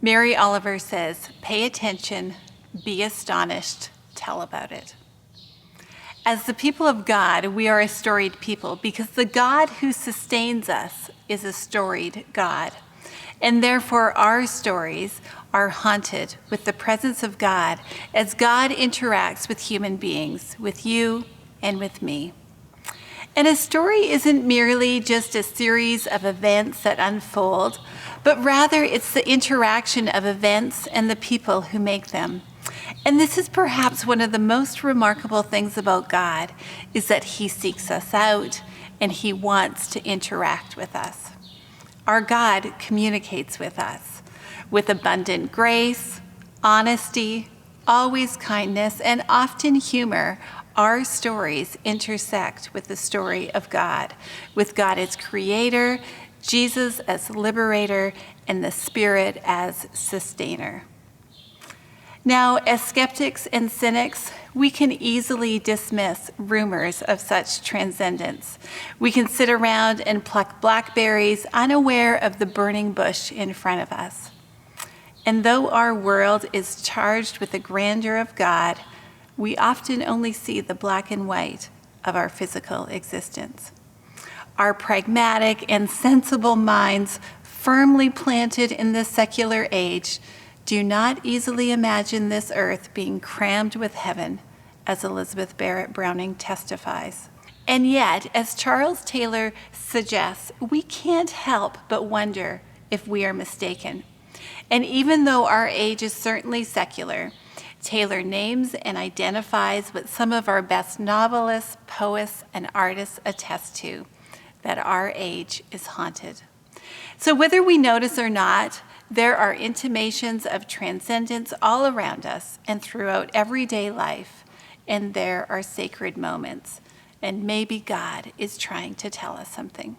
Mary Oliver says, "Pay attention, be astonished, tell about it." As the people of God, we are a storied people because the God who sustains us is a storied God. And therefore, our stories are haunted with the presence of God as God interacts with human beings, with you and with me. And a story isn't merely just a series of events that unfold, but rather it's the interaction of events and the people who make them. And this is perhaps one of the most remarkable things about God, is that he seeks us out and he wants to interact with us. Our God communicates with us with abundant grace, honesty, always kindness, and often humor. Our stories intersect with the story of God, with God as creator, Jesus as liberator, and the Spirit as sustainer. Now, as skeptics and cynics, we can easily dismiss rumors of such transcendence. We can sit around and pluck blackberries, unaware of the burning bush in front of us. And though our world is charged with the grandeur of God, we often only see the black and white of our physical existence. Our pragmatic and sensible minds, firmly planted in this secular age, do not easily imagine this earth being crammed with heaven, as Elizabeth Barrett Browning testifies. And yet, as Charles Taylor suggests, we can't help but wonder if we are mistaken. And even though our age is certainly secular, Taylor names and identifies what some of our best novelists, poets, and artists attest to, that our age is haunted. So whether we notice or not, there are intimations of transcendence all around us and throughout everyday life, and there are sacred moments, and maybe God is trying to tell us something.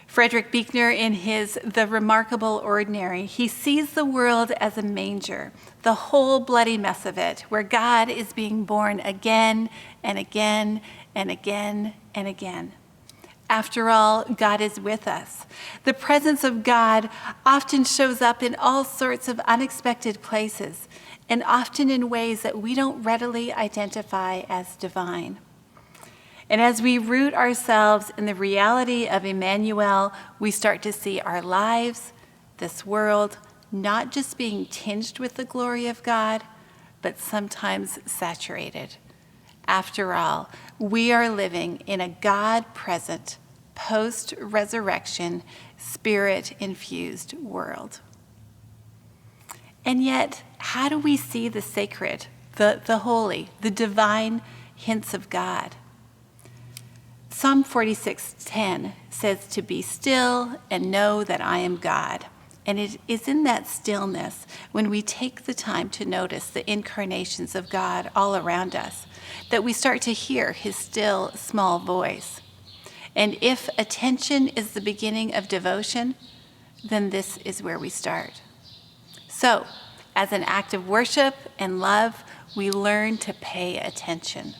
Frederick Buechner, in his The Remarkable Ordinary, he sees the world as a manger, the whole bloody mess of it, where God is being born again and again and again and again. After all, God is with us. The presence of God often shows up in all sorts of unexpected places, and often in ways that we don't readily identify as divine. And as we root ourselves in the reality of Emmanuel, we start to see our lives, this world, not just being tinged with the glory of God, but sometimes saturated. After all, we are living in a God-present, post-resurrection, Spirit-infused world. And yet, how do we see the sacred, the holy, the divine hints of God? Psalm 46:10 says to be still and know that I am God. And it is in that stillness, when we take the time to notice the incarnations of God all around us, that we start to hear his still, small voice. And if attention is the beginning of devotion, then this is where we start. So, as an act of worship and love, we learn to pay attention.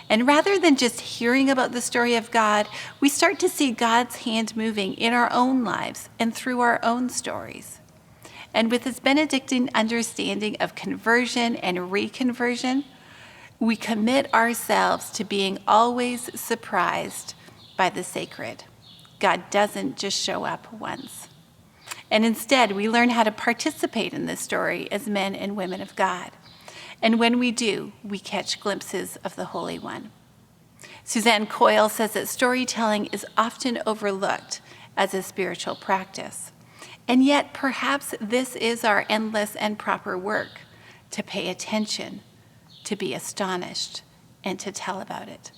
And rather than just hearing about the story of God, we start to see God's hand moving in our own lives and through our own stories. And with this Benedictine understanding of conversion and reconversion, we commit ourselves to being always surprised by the sacred. God doesn't just show up once. And instead, we learn how to participate in this story as men and women of God. And when we do, we catch glimpses of the Holy One. Suzanne Coyle says that storytelling is often overlooked as a spiritual practice. And yet, perhaps this is our endless and proper work, to pay attention, to be astonished, and to tell about it.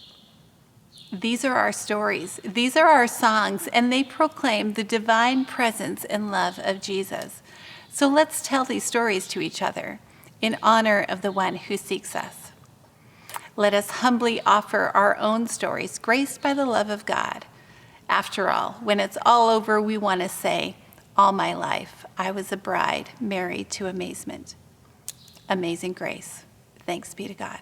These are our stories, these are our songs, and they proclaim the divine presence and love of Jesus. So let's tell these stories to each other in honor of the one who seeks us. Let us humbly offer our own stories, graced by the love of God. After all, when it's all over, we want to say, all my life, I was a bride married to amazement. Amazing grace. Thanks be to God.